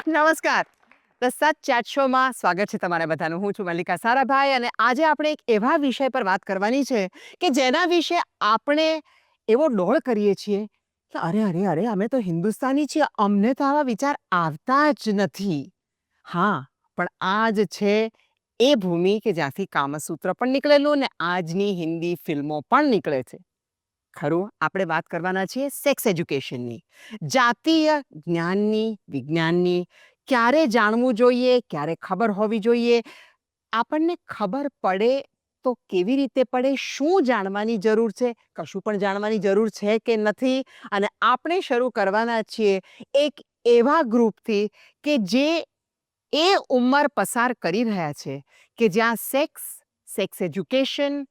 નમસ્કાર. ધ સચ ચેટ શોમાં સ્વાગત છે તમારા બધાનું. હું છું મલ્લિકા સારાભાઈ અને આજે આપણે એક એવા વિષય પર વાત કરવાની છે કે જેના વિશે આપણે એવો ડોળ કરીએ છીએ કે અરે અરે અરે અમે તો હિન્દુસ્તાની છીએ, અમને તો આવા વિચાર આવતા જ નથી. હા, પણ આ જ છે એ ભૂમિ કે જ્યાંથી કામસૂત્ર પણ નીકળેલું ને આજની હિન્દી ફિલ્મો પણ નીકળે છે. ખરું, આપણે વાત કરવાના છીએ સેક્સ એજ્યુકેશનની, જાતીય જ્ઞાનની, વિજ્ઞાનની. ક્યારે જાણવું જોઈએ, ક્યારે ખબર હોવી જોઈએ, આપણને ખબર પડે તો કેવી રીતે પડે, શું જાણવાની જરૂર છે, કશું પણ જાણવાની જરૂર છે કે નથી. અને આપણે શરૂ કરવાના છીએ એક એવા ગ્રુપથી કે જે એ ઉંમર પસાર કરી રહ્યા છે કે જ્યાં સેક્સ એજ્યુકેશન,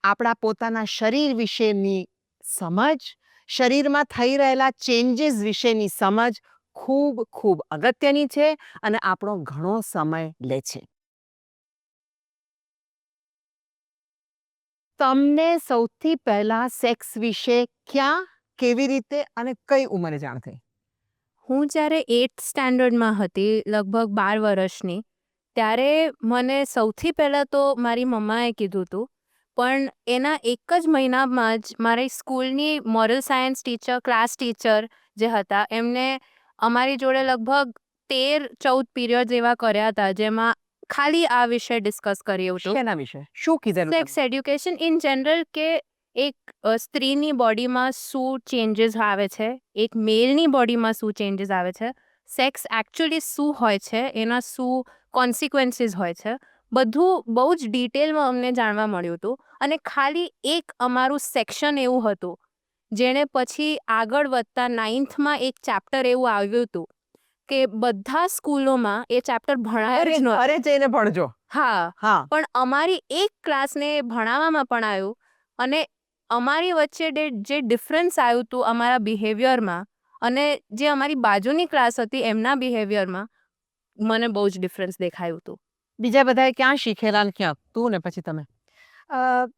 આપણા પોતાના શરીર વિશેની સમજ, શરીરમાં થઈ રહેલા ચેન્જીસ વિશેની સમજ ખૂબ ખૂબ અગત્યની છે અને આપણો ઘણો સમય લે છે. તમને સૌથી પહેલા સેક્સ વિશે ક્યાં, કેવી રીતે અને કઈ ઉંમરે જાણ થઈ? હું જ્યારે 8th સ્ટાન્ડર્ડમાં હતી, લગભગ 12 વર્ષની, ત્યારે મને સૌથી પહેલાં તો મારી મમ્માએ કીધું હતું. પણ એના એક જ મહિનામાં જ મારી સ્કૂલની moral science teacher, class teacher જે હતા, એમને અમારી જોડે લગભગ 13-14 પીરિયડ્સ એવા કર્યા હતા જેમાં ખાલી આ વિષય ડિસ્કસ કર્યું હતું. શેના વિશે શું કીધેલું? સેક્સ એડ્યુકેશન ઇન જનરલ, કે એક સ્ત્રીની બોડીમાં શું ચેન્જીસ આવે છે, એક મેલની બોડીમાં શું ચેન્જીસ આવે છે, સેક્સ એકચ્યુઅલી શું હોય છે, એના શું કોન્સિક્વન્સીસ હોય છે, બધું બહુ જ ડિટેલમાં અમને જાણવા મળ્યું હતું. અને ખાલી એક અમારું સેક્શન એવું હતું જેણે પછી આગળ વધતા 9thમાં એક ચેપ્ટર એવું આવ્યું હતું કે બધા સ્કૂલોમાં એ ચેપ્ટર ભણાય જ નહોતું. ઘરે જઈને ભણજો. હા, હા, પણ અમારી એક ક્લાસને ભણાવવામાં પણ આવ્યું. અને અમારી વચ્ચે જે ડિફરન્સ આવ્યું હતું અમારા બિહેવિયરમાં અને જે અમારી બાજુની ક્લાસ હતી એમના બિહેવિયરમાં, મને બહુ જ ડિફરન્સ દેખાયું હતું. બીજા બધાએ ક્યાં શીખેલા ને ક્યાં? તું ને પછી તમે?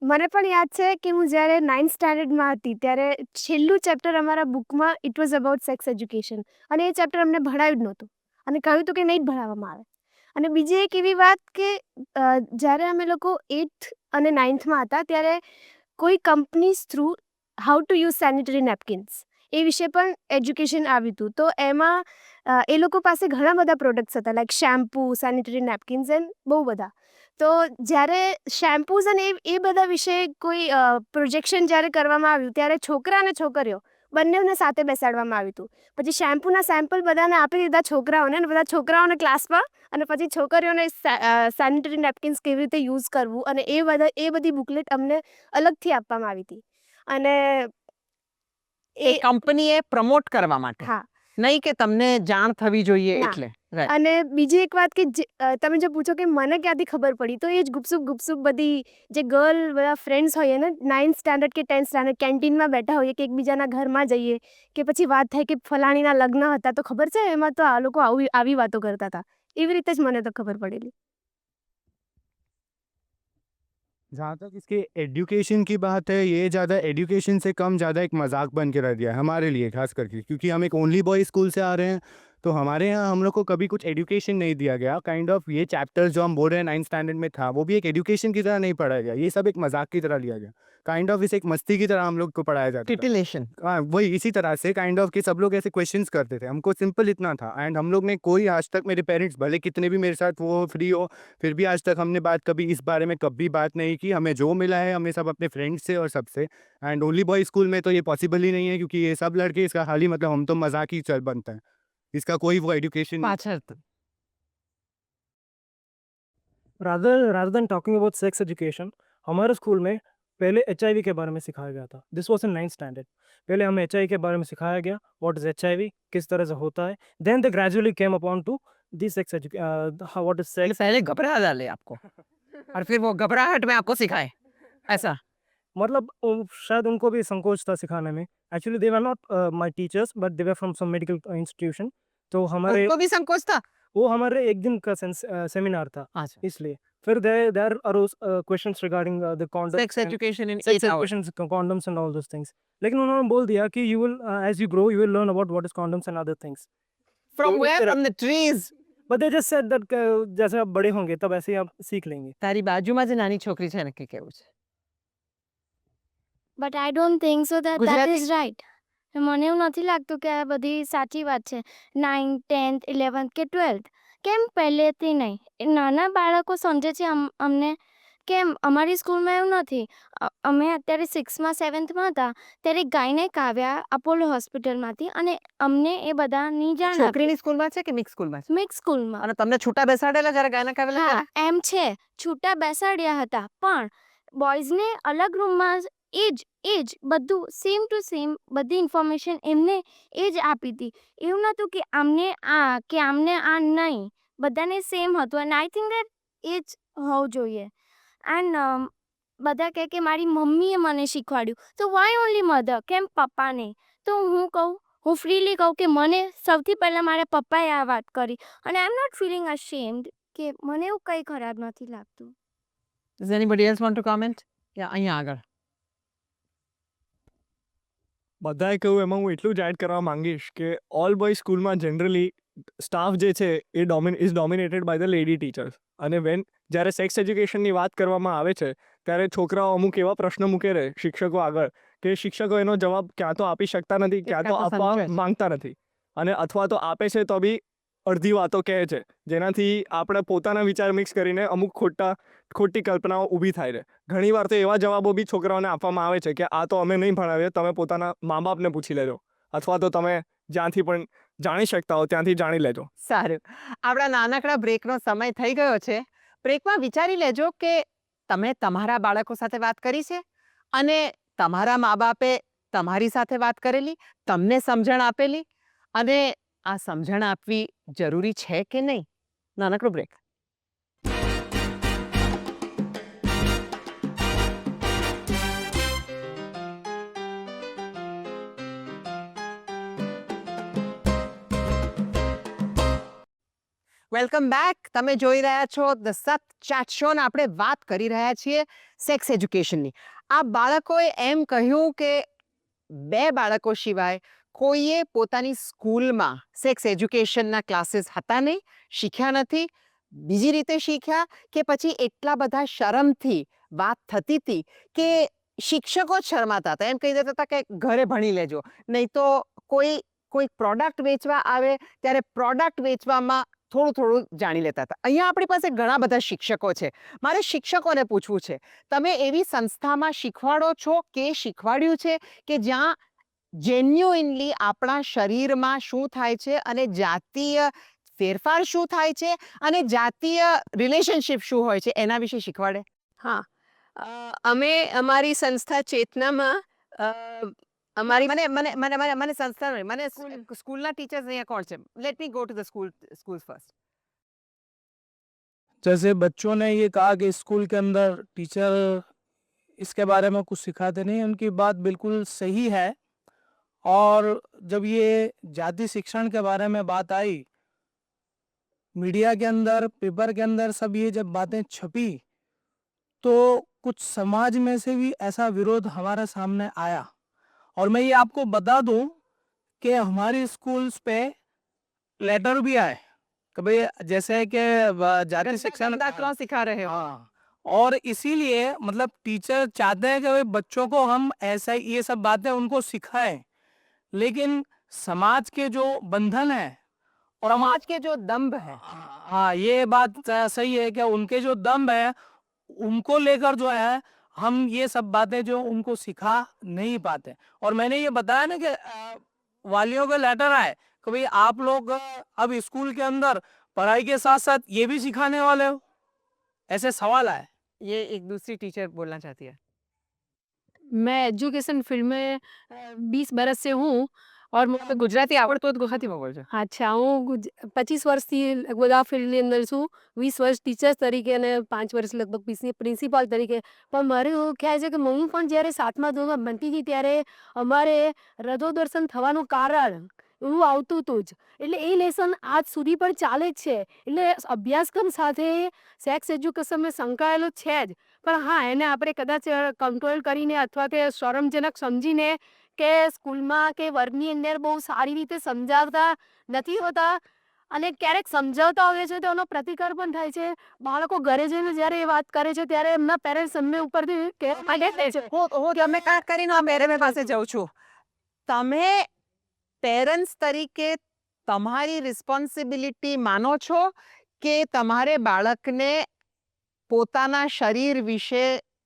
મને પણ યાદ છે કે હું જ્યારે 9th સ્ટાન્ડર્ડમાં હતી ત્યારે છેલ્લું ચેપ્ટર અમારા બુકમાં it was about sex education, અને એ ચેપ્ટર અમને ભણાવ્યું જ નહોતું અને કહ્યું હતું કે નહીં જ ભણાવવામાં આવે. અને બીજી એક એવી વાત કે જ્યારે અમે લોકો 8th અને 9thમાં હતા ત્યારે કોઈ companies through how to use sanitary napkins એ વિશે પણ એજ્યુકેશન આવ્યું હતું. તો એમાં એ લોકો પાસે ઘણા બધા પ્રોડક્ટ્સ હતા, like shampoo, sanitary napkins and બહુ બધા. તો જ્યારે શેમ્પૂઝ અને એ બધા વિશે કોઈ પ્રોજેક્શન જ્યારે કરવામાં આવ્યું ત્યારે છોકરા અને છોકરીઓ બંનેને સાથે બેસાડવામાં આવ્યું હતું. પછી શેમ્પૂના સેમ્પલ બધાને આપી દીધા છોકરાઓને, અને બધા છોકરાઓને ક્લાસમાં, અને પછી છોકરીઓને સેનિટરી નેપકિન્સ કેવી રીતે યુઝ કરવું અને એ બધી બુકલેટ અમને અલગથી આપવામાં આવી હતી. અને એ કંપનીએ પ્રમોટ કરવા માટે, હા, નહીં કે તમને જાણ થવી જોઈએ ના. એટલે. Right. અને બીજી એક વાત કે તમે જો પૂછો કે મને ક્યાંથી ખબર પડી, તો એ જ ગુપસુપ બધી જે ગર્લ બધા ફ્રેન્ડ્સ હોઈએ ને, 9th સ્ટાન્ડર્ડ કે 10th સ્ટાન્ડર્ડ કેન્ટીનમાં બેઠા હોઈએ કે એકબીજાના ઘરમાં જઈએ કે પછી વાત થાય કે ફલાણીના લગ્ન હતા તો ખબર છે એમાં તો આ લોકો આવી વાતો કરતા હતા, એવી રીતે જ મને તો ખબર પડેલી. जहाँ तक इसके एजुकेशन की बात है, ये ज़्यादा एजुकेशन से कम ज़्यादा एक मजाक बन के रह गया है हमारे लिए, खास करके क्योंकि हम एक ओनली बॉय स्कूल से आ रहे हैं. तो हमारे यहाँ हम लोग को कभी कुछ एजुकेशन नहीं दिया गया. काइंड ऑफ ये चैप्टर्स जो हम बोल रहे हैं 9th स्टैंडर्ड में था, वो भी एक एजुकेशन की तरह नहीं पढ़ाया गया. ये सब एक मजाक की तरह लिया गया. काइंड ऑफ इसे एक मस्ती की तरह हम लोग को पढ़ाया जाता था. टिटिलेशन. हाँ, वही इसी तरह से काइंड ऑफ कि सब लोग ऐसे क्वेश्चंस करते थे. हमको सिंपल इतना था. एंड हम लोग ने कोई आज तक, मेरे पेरेंट्स भले कितने भी मेरे साथ वो फ्री हो, फिर भी आज तक हमने बात कभी इस बारे में कभी बात नहीं की. हमें जो मिला है हमें सब अपने फ्रेंड्स से और सबसे. एंड ओनली बॉय स्कूल में तो ये पॉसिबल ही नहीं है क्योंकि ये सब लड़के, इसका हाल ही मतलब हम तो मजाक ही चल बनता है. इसका कोई वो एजुकेशन પાછળ rather than talking about sex education, हमारे स्कूल में पहले HIV के बारे में सिखाया गया था. This was in 9th standard. पहले हमें HIV के बारे में सिखाया गया, व्हाट इज HIV, किस तरह से होता है. Then they gradually came upon to the sex what is sex. पहले घबरा डाले आपको और फिर वो घबराहट में आपको सिखाए, ऐसा? मतलब शायद उनको भी संकोच था सिखाने में. Actually they were not my teachers but they were from some medical institution. तो हमारे उनको भी संकोच था? वो हमारे एक दिन का सेमिनार था, अच्छा. इसलिए. फिर there arose questions regarding the condoms, Sex education in sex 8 hours. education, condoms and all those things. लेकिन उन्होंने बोल दिया कि you will as you grow you will learn about what is condoms and other things. From तो इस where? तरह- From the trees. But they just said that जैसे आप बड़े होंगे तब ऐसे ही आप सीख लेंगे. તારી બાજુમાં જે નાની છોકરી છે ને કે કેવું છે but I don't think so that Gujarati? Is right. મને એવું નથી લાગતું કે આ બધી સાચી વાત છે. 9th 10th 11th કે 12th કેમ પહેલેથી નહીં? એ નાના બાળકો સમજે છે અમને. કેમ અમારી સ્કૂલમાં એવું નથી. અમે અત્યારે 6માં 7thમાં હતા ત્યારે ગાયનેક આવ્યા અપોલો હોસ્પિટલમાંથી અને અમને એ બધાની જાણ આપી. છોકરીની સ્કૂલમાં છે કે મિક્સ સ્કૂલમાં છે મિક્સ સ્કૂલમાં. અને તમને છૂટા બેસાડેલા જ્યારે ગાયનેક આવેલા હા ત્યારે? એમ છે, છૂટા બેસાડ્યા હતા પણ બોયઝને અલગ રૂમમાં એ જ બધું સેમ ટુ સેમ બધી ઇન્ફોર્મેશન એમને એ જ આપી હતી. એવું નહોતું કે આમને આ નહીં, બધાને સેમ હતું. એન્ડ આઈ થિંક દેટ એ જ હોવું જોઈએ. એન્ડ બધા કહે કે મારી મમ્મીએ મને શીખવાડ્યું, તો વાય ઓનલી મધર, કેમ પપ્પા નહીં? તો હું ફ્રીલી કહું કે મને સૌથી પહેલાં મારા પપ્પાએ આ વાત કરી અને આઈ એમ નોટ ફીલિંગ અશેમ્ડ કે મને એવું કંઈ ખરાબ નથી લાગતું. Does anybody else want to comment? Yeah, અહીંયા આગળ. બધાએ કહ્યું એમાં હું એટલું જ એડ કરવા માંગીશ કે ઓલ બોય સ્કૂલમાં જનરલી સ્ટાફ જે છે એ is dominated by the lady teachers. અને જ્યારે સેક્સ એજ્યુકેશનની વાત કરવામાં આવે છે ત્યારે છોકરાઓ અમુક એવા પ્રશ્ન મૂકે રહે શિક્ષકો આગળ કે શિક્ષકો એનો જવાબ ક્યાં તો આપી શકતા નથી, ક્યાં તો કાં તો આપવા સમજે જ. માંગતા નથી, અને અથવા તો આપે છે તો બી અડધી વાતો કહે છે, જેનાથી આપણે પોતાના વિચાર મિક્સ કરીને અમુક ખોટી કલ્પનાઓ ઊભી થાય છે. ઘણીવાર તો એવા જવાબો બી છોકરાઓને આપવામાં આવે છે કે આ તો અમે નહીં ભણાવીએ, તમે પોતાના મા બાપને પૂછી લેજો, અથવા તો તમે જ્યાંથી પણ જાણી શકતા હો ત્યાંથી જાણી લેજો. સારું, આપણા નાનકડા બ્રેકનો સમય થઈ ગયો છે. બ્રેકમાં વિચારી લેજો કે તમે તમારા બાળકો સાથે વાત કરી છે અને તમારા મા બાપે તમારી સાથે વાત કરેલી, તમને સમજણ આપેલી, અને આ સમજણ આપવી જરૂરી છે કે નહીં. નાનકડું બ્રેક. Welcome back. તમે જોઈ રહ્યા છો ધ સત ચેટ શો ને આપણે વાત કરી રહ્યા છીએ સેક્સ એજ્યુકેશનની. આ બાળકોએ એમ કહ્યું કે 2 બાળકો સિવાય કોઈએ પોતાની સ્કૂલમાં સેક્સ એજ્યુકેશનના ક્લાસીસ હતા નહીં, શીખ્યા નથી. બીજી રીતે શીખ્યા કે પછી એટલા બધા શરમથી વાત થતી હતી કે શિક્ષકો જ શરમાતા હતા. એમ કહી દેતા હતા કે ઘરે ભણી લેજો, નહીં તો કોઈ પ્રોડક્ટ વેચવા આવે ત્યારે પ્રોડક્ટ વેચવામાં થોડું જાણી લેતા હતા. અહીંયા આપણી પાસે ઘણા બધા શિક્ષકો છે. મારે શિક્ષકોને પૂછવું છે, તમે એવી સંસ્થામાં શીખવાડો છો કે શીખવાડ્યું છે કે જ્યાં જેન્યુઇનલી આપણા શરીરમાં શું થાય છે અને જાતીય ફેરફાર શું થાય છે અને જાતીય રિલેશનશિપ શું હોય છે એના વિશે શીખવાડે? હા, અમે અમારી સંસ્થા ચેતનામાં અમારી મને મને મને મને મને સંસ્થા નહીં, મને સ્કૂલના ટીચર્સ અહીંયા કોણ છે? Let me go to the schools first. जैसे बच्चों ने ये कहा कि स्कूल के अंदर टीचर इसके बारे में कुछ सिखाते नहीं, उनकी बात बिल्कुल सही है. और जब ये जाति शिक्षण के बारे में बात आई, मीडिया के अंदर, पेपर के अंदर सब ये जब बातें छपी तो कुछ समाज में से भी ऐसा विरोध हमारे सामने आया. और मैं ये आपको बता दूं कि हमारी स्कूल्स पे लेटर भी आए कि भाई जैसे कि जाति शिक्षण क्यों सिखा रहे हो? हाँ, और इसीलिए मतलब टीचर चाहते हैं कि भाई बच्चों को हम ऐसा ये सब बातें उनको सिखाएं, लेकिन समाज के जो बंधन है और समाज के जो दम्भ है, हाँ ये बात सही है कि उनके जो दम्भ है उनको लेकर जो है हम ये सब बातें जो उनको सिखा नहीं पाते. और मैंने ये बताया ना कि वालियों के लेटर आए कि भाई आप लोग अब स्कूल के अंदर पढ़ाई के साथ साथ ये भी सिखाने वाले हो, ऐसे सवाल आए. ये एक दूसरी टीचर बोलना चाहती है. मैं एजुकेशन फील्ड में 20 बरस से हूँ और તો ગુજરાતી આવડતું હોય તો ગુજરાતીમાં બોલજો. અચ્છા હું 25 વર્ષથી લગભગ આ ફિલ્ડની અંદર છું. 20 વર્ષ ટીચર્સ તરીકે અને 5 વર્ષ લગભગ પ્રિન્સિપાલ તરીકે. પણ મારે એવું ખ્યાલ છે કે હું પણ જ્યારે 7મા ધોરણમાં ભણતી હતી ત્યારે અમારે હૃદયદર્શન થવાનું કારણ એવું આવતું હતું જ. એટલે એ લેસન આજ સુધી પણ ચાલે જ છે. એટલે અભ્યાસક્રમ સાથે સેક્સ એજ્યુકેશનમાં સંકળાયેલો છે જ. પણ હા, એને આપણે કદાચ કંટ્રોલ કરીને અથવા કે શરમજનક સમજીને કે સ્કૂલમાં કે વર્ગની અંદર બહુ સારી રીતે સમજાવતા નથી હોતા અને ક્યારેક સમજાવતા હોઈએ છે તો એનો પ્રતિકાર પણ થાય છે. બાળકો ઘરે જઈને જ્યારે એ વાત કરે છે ત્યારે એમના પેરેન્ટ્સ એમને ઉપરથી કહેવા માંગે છે. હું તમે કાંઈક કરીને આ મેરેમે પાસે જાઉં છું. તમે પેરેન્ટ્સ તરીકે તમારી રિસ્પોન્સિબિલિટી માનો છો કે તમારે બાળકને પોતાના શરીર વિશે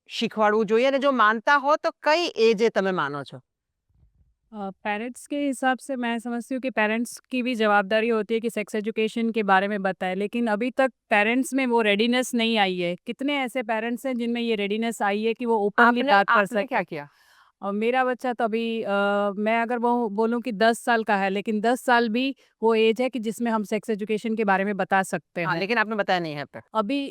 શીખવાડવું જોઈએ, અને જો માનતા હો તો કઈ એજે તમે માનો છો? पेरेंट्स के हिसाब से मैं समझती हूँ कि पेरेंट्स की भी जवाबदारी होती है कि सेक्स एजुकेशन के बारे में बताएं, लेकिन अभी तक पेरेंट्स में वो रेडीनेस नहीं आई है. कितने ऐसे पेरेंट्स हैं जिनमें ये रेडीनेस आई है कि वो ओपनली बात कर आपने सके. क्या किया? और मेरा बच्चा तो अभी मैं अगर वो बोलूँ कि 10 साल का है, लेकिन 10 साल भी वो एज है कि जिसमें हम सेक्स एजुकेशन के बारे में बता सकते हाँ, हैं. लेकिन आपने बताया नहीं है अब तक. अभी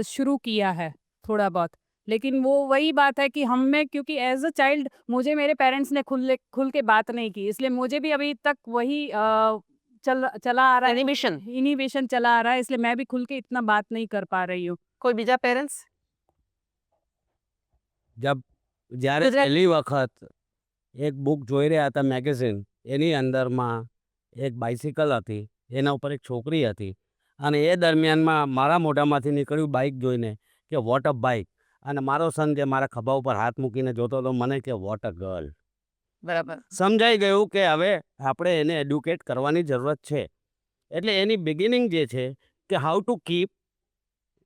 शुरू किया है थोड़ा बहुत, लेकिन वो वही बात है कि हम में, क्योंकि एज अ चाइल्ड मुझे मेरे पेरेंट्स ने खुल के बात नहीं की, इसलिए मुझे भी अभी तक वही चला आ रहा है, इनिबिशन चला आ रहा है, इसलिए मैं भी खुल के इतना बात नहीं कर पा रही हूँ. કોઈ બીજા પેરેન્ટ્સ? જ્યારે ગુજરાત- પહેલી વખત એક બુક જોઈ રહ્યા હતા મેગેઝિન, એની અંદરમાં એક બાઇસિકલ હતી, એના ઉપર એક છોકરી હતી, અને એ દરમિયાનમાં મારા મોઢામાંથી નીકળ્યું બાઇક જોઈને કે વોટ અ બાઇક, અને મારો સન જે મારા ખભા ઉપર હાથ મૂકીને જોતો હતો મને કે વોટ અ ગર્લ. બરાબર. સમજાઈ ગયું કે હવે આપણે એને એડ્યુકેટ કરવાની જરૂરત છે. એટલે એની બિગિનિંગ જે છે કે how to keep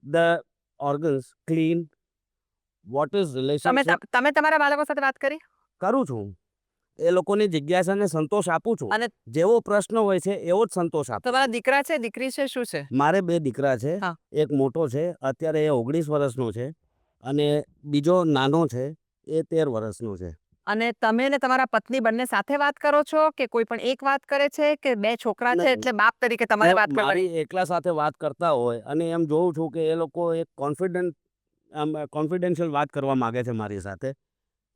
the organs clean, what is તમે રિલેશનશિપ તમે તમારા બાળકો સાથે વાત કરી? કરું છું. એ લોકોની જિજ્ઞાસાને સંતોષ આપું છું. અને જેવો પ્રશ્ન હોય છે એવો જ સંતોષ આપું. તમારા દીકરા છે, દીકરી છે, શું છે? મારે 2 દીકરા છે. હા. એક મોટો છે, અત્યારે એ 19 વર્ષનો છે, અને બીજો નાનો છે, એ 13 વર્ષનો છે. અને તમે ને તમારા પત્ની બંને સાથે વાત કરો છો કે કોઈ પણ એક વાત કરે છે કે 2 છોકરા છે નહીં. એટલે બાપ તરીકે તમારે વાત કરવાની? મારી એકલા સાથે વાત કરતા હોય અને એમ જોઉં છું કે એ લોકો એક કોન્ફિડેન્શિયલ વાત કરવા માગે છે મારી સાથે,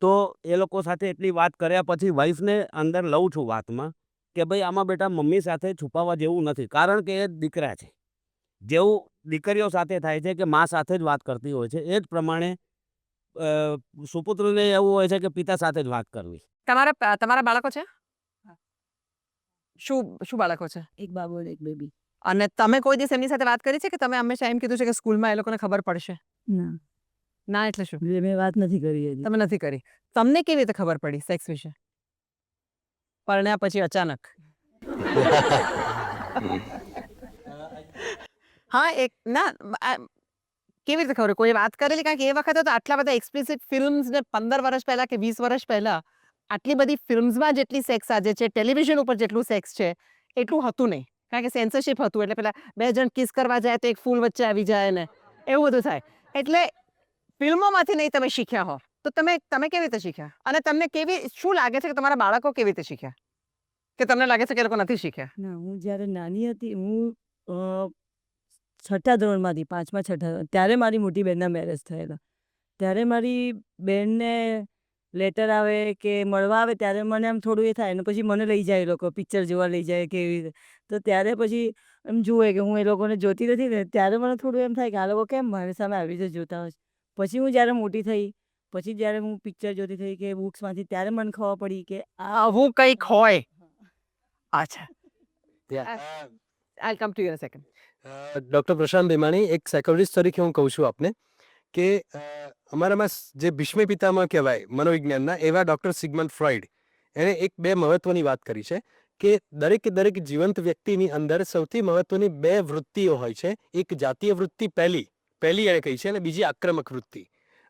તો એ લોકો સાથે એટલી વાત કર્યા પછી વાઈફને અંદર લઉં છું વાતમાં કે ભાઈ આમાં બેટા મમ્મી સાથે છુપાવવા જેવું નથી, કારણ કે એ દીકરા છે. જેવું દીકરીઓ સાથે થાય છે કે મા સાથે જ વાત કરતી હોય છે, એ જ પ્રમાણે સુપુત્રને એવું હોય છે કે પિતા સાથે જ વાત કરવી. તમારા બાળકો છે? શું બાળકો છે? એક બાબો અને એક બેબી. અને તમે કોઈ દિવસ એમની સાથે વાત કરી છે કે તમે હંમેશા એમ કીધું છે કે સ્કૂલમાં એ લોકોને ખબર પડશે? ના, ના એટલે શું? એટલે મેં વાત નથી કરી હજી. તમે નથી કરી. તમને કેવી રીતે ખબર પડી સેક્સ વિશે? પરણ્યા પછી અચાનક? હા, એક ના કેવી રીતે ખબર? કોઈ વાત કરેલી? કારણ કે એ વખતે તો આટલા બધા એક્સપ્લિસિટ ફિલ્મ્સ ને 15 વર્ષ પહેલા કે 20 વર્ષ પહેલા આટલી બધી ફિલ્મ્સમાં જેટલી સેક્સ આજે છે, ટેલિવિઝન ઉપર જેટલું સેક્સ છે એટલું હતું નહીં. કારણ કે સેન્સરશિપ હતું, એટલે પેલા 2 જણ કિસ કરવા જાય તો એક ફૂલ વચ્ચે આવી જાય ને એવું બધું થાય. એટલે ફિલ્મોમાંથી નહીં તમે શીખ્યા હો તો તમે કેવી રીતે શીખ્યા? અને તમને શું લાગે છે કે તમારા બાળકો કેવી રીતે શીખ્યા? કે તમને લાગે છે કે એ લોકો નથી શીખ્યા? ના, હું જ્યારે નાની હતી, હું 6ઠ્ઠા ધોરણમાંથી 5મા 6ઠ્ઠા ત્યારે મારી મોટી બહેનના મેરેજ થયેલા. ત્યારે મારી બહેનને લેટર આવે કે મળવા આવે ત્યારે મને આમ થોડું એ થાય, અને પછી મને લઈ જાય એ લોકો, પિક્ચર જોવા લઈ જાય કે એવી રીતે. તો ત્યારે પછી એમ જુએ કે હું એ લોકોને જોતી નથી ને, ત્યારે મને થોડું એમ થાય કે આ લોકો કેમ મારી સામે આવી રીતે જોતા હોય છે. પછી હું જ્યારે મોટી થઈ, પછી જ્યારે હું પિક્ચર જોતી થઈ કે બુક્સમાંથી, ત્યારે મને ખબર પડી કે આવું કંઈક હોય. અચ્છા, I come to you in a second. Doctor Prashant Bhimani, એક સાયકોલોજિસ્ટ તરીકે હું કહું છું આપને કે અમારામાં જે ભીષ્મ પિતામહ કહેવાય મનોવિજ્ઞાનના, એવા ડૉક્ટર સિગમન્ડ ફ્રોઇડ, એણે 1-2 મહત્ત્વની વાત કરી છે કે દરેક જીવંત વ્યક્તિની અંદર સૌથી મહત્ત્વની 2 વૃત્તિઓ હોય છે. એક જાતીય વૃત્તિ પહેલી એણે કહી છે, અને બીજી આક્રમક વૃત્તિ.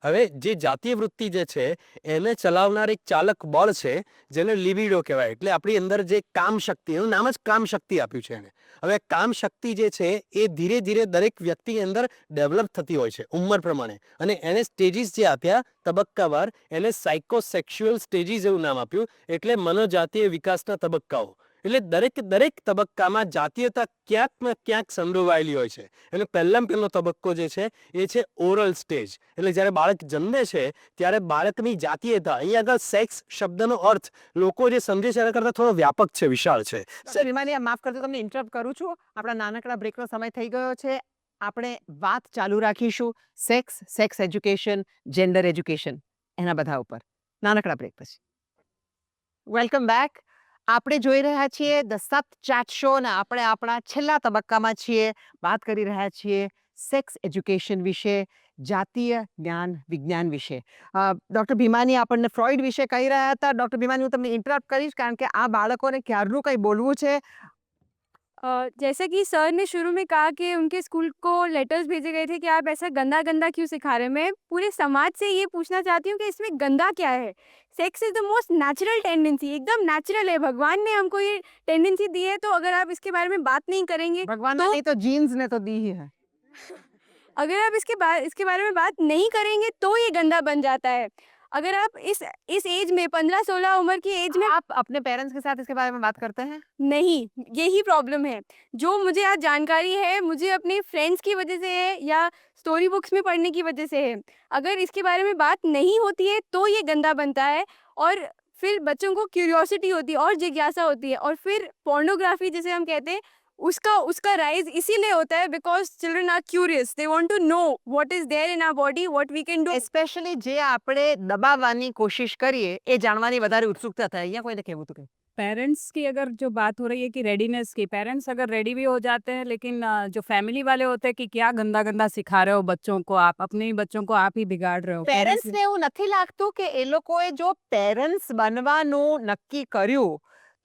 હવે જે જાતીય વૃત્તિ જે છે એને ચલાવનાર એક ચાલક બળ છે જેને લિબિડો કહેવાય. એટલે આપણી અંદર જે કામ શક્તિ, એનું નામ જ કામ શક્તિ આપ્યું છે એણે. હવે કામ શક્તિ જે છે એ ધીરે ધીરે દરેક વ્યક્તિની અંદર ડેવલપ થતી હોય છે ઉંમર પ્રમાણે, અને એને સ્ટેજીસ જે આપ્યા તબક્કાવાર, એને સાયકોસેક્સ્યુઅલ સ્ટેજીસ એવું નામ આપ્યું. એટલે મનોજાતીય વિકાસના તબક્કાઓ. એટલે દરેક તબક્કામાં જાતીયતા ક્યાંક ને ક્યાંક સંડોવાયેલી હોય છે. એનો પહેલો તબક્કો જે છે એ છે ઓરલ સ્ટેજ. એટલે જ્યારે બાળક જન્મે છે ત્યારે બાળકની જાતીયતા, અહીંયા આગળ સેક્સ શબ્દનો અર્થ લોકો જે સમજે છે એના કરતાં થોડો વ્યાપક છે, વિશાળ છે. વિમાની, માફ કરજો, તમને ઇન્ટરપ્ટ કરું છું. આપણા નાનકડા બ્રેકનો સમય થઈ ગયો છે. આપણે વાત ચાલુ રાખીશું સેક્સ એજ્યુકેશન, જેન્ડર એજ્યુકેશન, એના બધા ઉપર નાનકડા બ્રેક પછી. Welcome back. આપણે જોઈ રહ્યા છીએ ધ સત ચેટ શો અને આપણે આપણા છેલ્લા તબક્કામાં છીએ. વાત કરી રહ્યા છીએ સેક્સ એજ્યુકેશન વિશે, જાતીય જ્ઞાન વિજ્ઞાન વિશે. ડૉક્ટર ભીમાની આપણને ફ્રોઇડ વિશે કહી રહ્યા હતા. ડૉક્ટર ભીમાની હું તમને ઇન્ટરપ્ટ કરીશ કારણ કે આ બાળકોને ક્યારનું કંઈ બોલવું છે. जैसे कि सर ने शुरू में कहा कि उनके स्कूल को लेटर्स भेजे गए थे कि आप ऐसा गंदा गंदा क्यों सिखा रहे हैं. मैं पूरे समाज से ये पूछना चाहती हूँ कि इसमें गंदा क्या है. Sex is the most natural tendency, एकदम नेचुरल है. भगवान ने हमको ये टेंडेंसी दी है, तो अगर आप इसके बारे में बात नहीं करेंगे, भगवान ने नहीं तो जीन्स ने तो दी ही है. अगर आप इसके बारे में बात नहीं करेंगे तो ये गंदा बन जाता है. अगर आप इस एज में 15-16 उम्र की एज में आप अपने पेरेंट्स के साथ इसके बारे में बात करते हैं? नहीं, यही प्रॉब्लम है. जो मुझे आज जानकारी है, मुझे अपने फ्रेंड्स की वजह से है या स्टोरी बुक्स में पढ़ने की वजह से है. अगर इसके बारे में बात नहीं होती है तो ये गंदा बनता है, और फिर बच्चों को क्यूरियोसिटी होती है और जिज्ञासा होती है, और फिर पोर्नोग्राफी जिसे हम कहते हैं, उसका राइज इसीलिए होता है because children are curious. They want to know what is there in our body, what we can do. Specially જે આપણે દબાવવાની કોશિશ કરીએ એ જાણવાની વધારે ઉત્સુકતા થાય. અહીંયા કોઈને કહેવું હતું કે पेरेंट्स की अगर जो बात हो रही है कि रेडीनेस की, पेरेंट्स अगर रेडी भी हो जाते हैं लेकिन जो फैमिली वाले होते हैं कि क्या गंदा गंदा सिखा रहे हो बच्चों को, आप अपने ही बच्चों को आप ही बिगाड़ रहे हो. પેરેન્ટ્સને એવું નથી લાગતું કે એ લોકોએ જો પેરેન્ટ્સ બનવાનું નક્કી કર્યું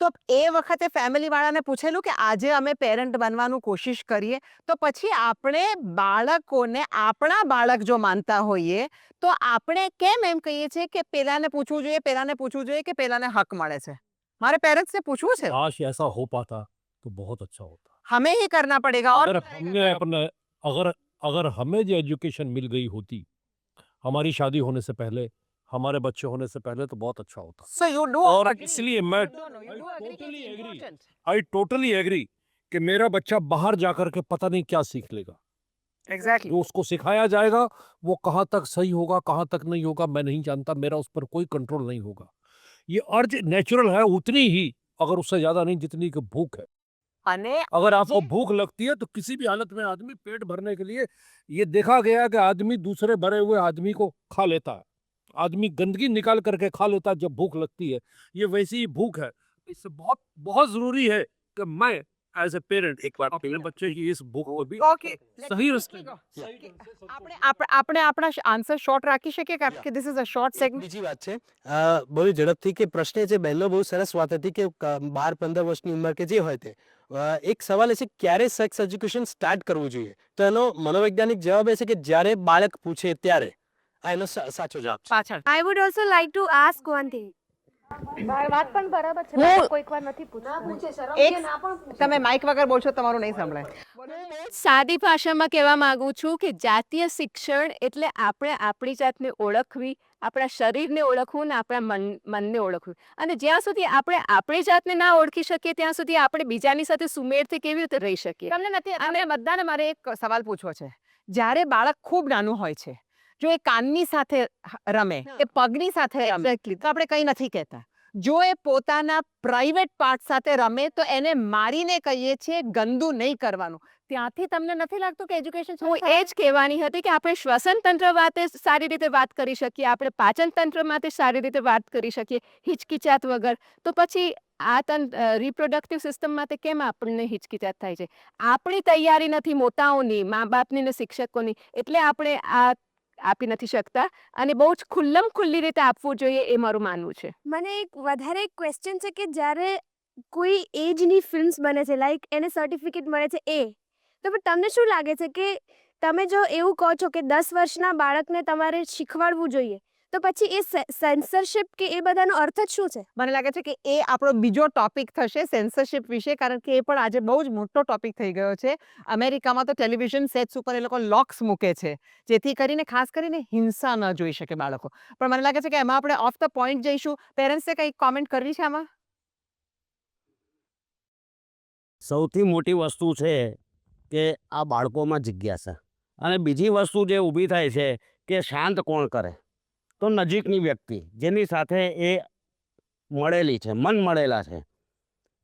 તો એ વખતે ફેમિલી વાળાને પૂછેલું કે આજે અમે પેરેન્ટ બનવાનું કોશિશ કરીએ, તો પછી આપણે બાળકોને આપણા બાળક જો માનતા હોઈએ તો આપણે કેમ એમ કહીએ છીએ કે પેલાને પૂછવું જોઈએ, પેલાને પૂછવું જોઈએ કે પેલાને હક મળે છે. મારે પેરેન્ટ્સને પૂછવું છે. काश ऐसा हो पाता तो बहुत अच्छा होता. हमें ही करना पड़ेगा. और अगर हमें जो एजुकेशन मिल गई होती हमारी शादी होने से पहले, हमारे बच्चे होने से पहले, तो बहुत अच्छा होता. so you do और agree. इसलिए मैं No, no, you do agree कि totally it's agree. important. I totally agree कि मेरा बच्चा बाहर जाकर के पता नहीं क्या सीख लेगा. Exactly. जो उसको सिखाया जाएगा वो कहाँ तक सही होगा, कहाँ तक नहीं होगा, मैं नहीं जानता. मेरा उस पर कोई कंट्रोल नहीं होगा. ये अर्ज नेचुरल है उतनी ही, अगर उससे ज्यादा नहीं जितनी कि भूख है. અને अगर आपको ये- भूख लगती है तो किसी भी हालत में आदमी पेट भरने के लिए, ये देखा गया है कि आदमी दूसरे भरे हुए आदमी को खा लेता है. आदमी गंदगी निकाल करके खा लेता है जब भूख लगती है. ये वैसी ही भूख है. इससे बहुत बहुत जरूरी है कि मैं एज ए पेरेंट एक बार अपने बच्चे की इस भूख को भी Okay, let's सही go. रस्ते આપણે આપણા આન્સર શોર્ટ રાખી શકીએ કારણ કે this is a short segment. બીજી વાત છે બહુ ઝડપથી કે પ્રશ્ન એ છે, બહેનનો બહુ સરસ વાત હતી કે 12-15 વર્ષની ઉંમર કે જે હોય તે એક સવાલ એ છે ક્યારે સેક્સ એજ્યુકેશન સ્ટાર્ટ કરવું જોઈએ. તો એનો મનોવૈજ્ઞાનિક જવાબ એ છે કે જ્યારે બાળક પૂછે ત્યારે. આ એનો સાચો જવાબ છે. પાછળ I would also like to ask one thing. વાત પણ બરાબર છે, હું- કોઈક વાર નથી પૂછતું. એક તમે માઇક વગર બોલશો તમારું નહીં સંભળાય. સાદી ભાષામાં કહેવા માંગુ છું કે જાતીય શિક્ષણ એટલે આપણે આપણી જાતને ઓળખવી, આપણા શરીરને ઓળખવું ને આપણા મનને ઓળખવું. અને જ્યાં સુધી આપણે આપણી જાતને ના ઓળખી શકીએ ત્યાં સુધી આપણે બીજાની સાથે સુમેળથી કેવી રીતે રહી શકીએ. તમને નથી અને બધાને મારે એક સવાલ પૂછવો છે. જ્યારે બાળક ખૂબ નાનું હોય છે, જો એ કાનની સાથે રમે, એ પગની સાથે રમે, તો આપણે કંઈ નથી કહેતા. જો એ પોતાના પ્રાઇવેટ પાર્ટ સાથે રમે તો એને મારીને કહીએ છીએ ગંદુ નહીં કરવાનું. ત્યાંથી તમને નથી લાગતું કે એજ્યુકેશન હું એ જ કહેવાની હતી કે આપણે શ્વસન તંત્ર માટે સારી રીતે વાત કરી શકીએ, આપણે પાચન તંત્ર માટે સારી રીતે વાત કરી શકીએ હિચકિચાત વગર, તો પછી આ રિપ્રોડક્ટિવ સિસ્ટમ માટે કેમ આપણને હિચકિચાત થાય છે? આપણી તૈયારી નથી મોટાઓની, મા બાપની ને શિક્ષકોની, એટલે આપણે આ આપી નથી શકતા અને બહુ જ ખુલ્લી રીતે આપવું જોઈએ એ મારું માનવું છે. મને એક વધારે એક ક્વેશ્ચન છે કે જ્યારે કોઈ એજની ફિલ્મ્સ બને છે, લાઈક એને સર્ટિફિકેટ મળે છે એ, તો પણ તમને શું લાગે છે કે તમે જો એવું કહો છો કે 10 વર્ષના બાળકને તમારે શીખવાડવું જોઈએ, તો પછી એ સેન્સરશિપ કે એ બધાનો અર્થ જ શું છે? મને લાગે છે કે એ આપણો બીજો ટોપિક થશે સેન્સરશિપ વિશે, કારણ કે એ પણ આજે બહુ જ મોટો ટોપિક થઈ ગયો છે. અમેરિકામાં તો ટેલિવિઝન સેટ્સ ઉપર એ લોકો લોક્સ મૂકે છે જેથી કરીને ખાસ કરીને હિંસા ન જોઈ શકે બાળકો. પણ મને લાગે છે કે એમાં આપણે ઓફ ધ પોઈન્ટ જઈશું. પેરેન્ટ્સે કંઈક કોમેન્ટ કરવી છે આમાં? સૌથી મોટી વસ્તુ છે કે આ બાળકોમાં જિજ્ઞાસા, અને બીજી વસ્તુ જે ઊભી થાય છે કે શાંત કોણ કરે, તો નજીકની વ્યક્તિ જેની સાથે એ મળેલી છે, મન મળેલા છે.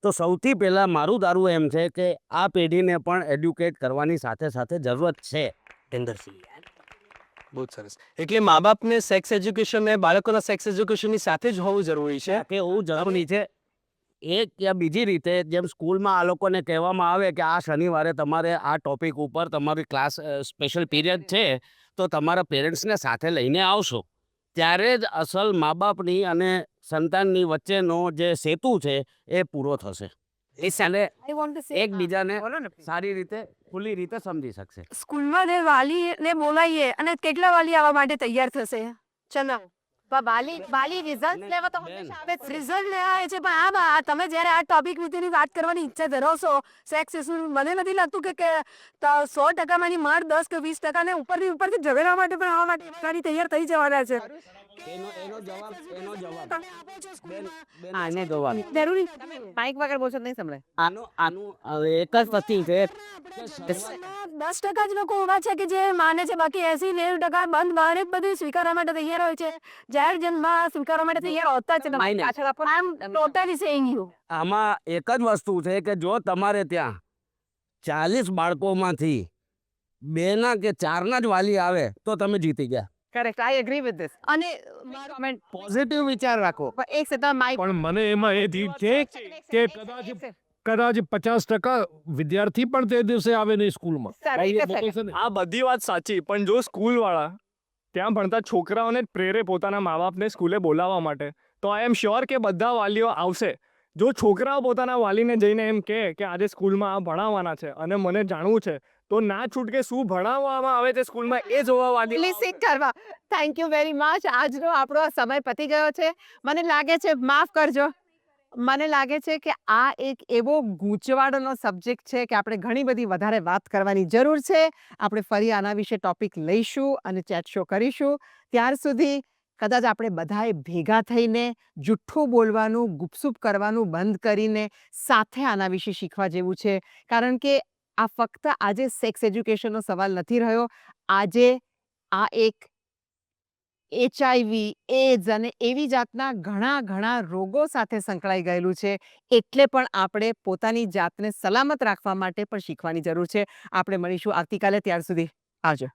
તો સૌથી પહેલાં મારું ધારવું એમ છે કે આ પેઢીને પણ એડ્યુકેટ કરવાની સાથે સાથે જરૂરત છે. બહુ જ સરસ. એટલે મા બાપને સેક્સ એજ્યુકેશન ને બાળકોના સેક્સ એજ્યુકેશનની સાથે જ હોવું જરૂરી છે. કે એવું જરૂરી છે એક યા બીજી રીતે જેમ સ્કૂલમાં આ લોકોને કહેવામાં આવે કે આ શનિવારે તમારે આ ટોપિક ઉપર તમારી ક્લાસ સ્પેશિયલ પીરિયડ છે તો તમારા પેરેન્ટ્સને સાથે લઈને આવશો, ત્યારે જ અસલ મા બાપની અને સંતાનની વચ્ચેનો જે સેતુ છે એ પૂરો થશે. એ સાલે આઈ વોન્ટ ટુ સે એકબીજાને બોલો ને please. સારી રીતે ખુલ્લી રીતે સમજી શકશે. સ્કૂલમાં ને વાલીને બોલાવીએ અને કેટલા વાલી આવવા માટે તૈયાર થશે? ચલો બાલી રિઝલ્ટ લેવા તો બેન. હંમેશા આવે જ છે. રિઝલ્ટ લેવા આવે છે પણ તમે જ્યારે આ ટોપિક વિશેની વાત કરવાની ઈચ્છા ધરાવશો સેક્સ ઇસ્યુ, મને નથી લાગતું કે 100%માંની માર 10 કે 20% ને ઉપરથી ઝઘડા માટે પણ આવવા માટે વાલી તૈયાર થઈ જવાના છે. એનો જવાબ તમે આપો છો સ્કૂલમાં. આને જવાબ જરૂરી માઇક વગર બોલશો તો નહીં સંભળાય. આનું એક જ વસ્તુ છે કે 10% જ લોકો એવા છે કે જે માને છે, બાકી 80-90% બંધ બારે બધું સ્વીકારવા માટે તૈયાર હોય છે. જાહેર જન્મમાં સ્વીકારવા માટે તૈયાર હોતા જ છે. માઇને. પાછળ આપો ને. આઈ એમ ટોટલી સેઇંગ યુ. આમાં એક જ વસ્તુ છે કે જો તમારે ત્યાં 40 બાળકોમાંથી 2 ના કે 4 ના જ વાલી આવે તો તમે જીતી ગયા. Correct, I agree with this. અને મારો કમેન્ટ પોઝિટિવ વિચાર રાખો. પણ એક સેકન્ડ માઇક પણ મને એમાં એ દીપ છે કે કદાચ 50% વિદ્યાર્થી પણ તે દિવસે આવે નહીં સ્કૂલમાં. આ બધી વાત સાચી, પણ જો સ્કૂલવાળા ત્યાં ભણતા છોકરાઓને જ પ્રેરે પોતાના મા બાપને સ્કૂલે બોલાવવા માટે, તો આઈ એમ શ્યોર કે બધા વાલીઓ આવશે. જો છોકરાઓ પોતાના વાલીને જઈને એમ કહે કે આજે સ્કૂલમાં આ ભણાવવાના છે અને મને જાણવું છે, તો ના છૂટકે શું ભણાવવામાં આવે છે સ્કૂલમાં એ જોવા વાલી લિસન કરવા. Thank you very much. આજનો આપણો સમય પતી ગયો છે. મને લાગે છે, માફ કરજો, મને લાગે છે કે આ એક એવો ગૂંચવાડોનો સબ્જેક્ટ છે કે આપણે ઘણી બધી વધારે વાત કરવાની જરૂર છે. આપણે ફરી આના વિશે ટોપિક લઈશું અને ચેટ શો કરીશું. ત્યાર સુધી કદાચ આપણે બધાએ ભેગા થઈને જુઠ્ઠું બોલવાનું, ગુપસુપ કરવાનું બંધ કરીને સાથે આના વિશે શીખવા જેવું છે. કારણ કે આ ફક્ત આજે સેક્સ એજ્યુકેશનનો સવાલ નથી રહ્યો. આજે આ એક HIV, એડ્સ અને એવી જાતના ઘણા રોગો સાથે સંકળાઈ ગયેલું છે. એટલે પણ આપણે પોતાની જાતને સલામત રાખવા માટે પણ શીખવાની જરૂર છે. આપણે મળીશું આવતીકાલે. ત્યાર સુધી આવજો.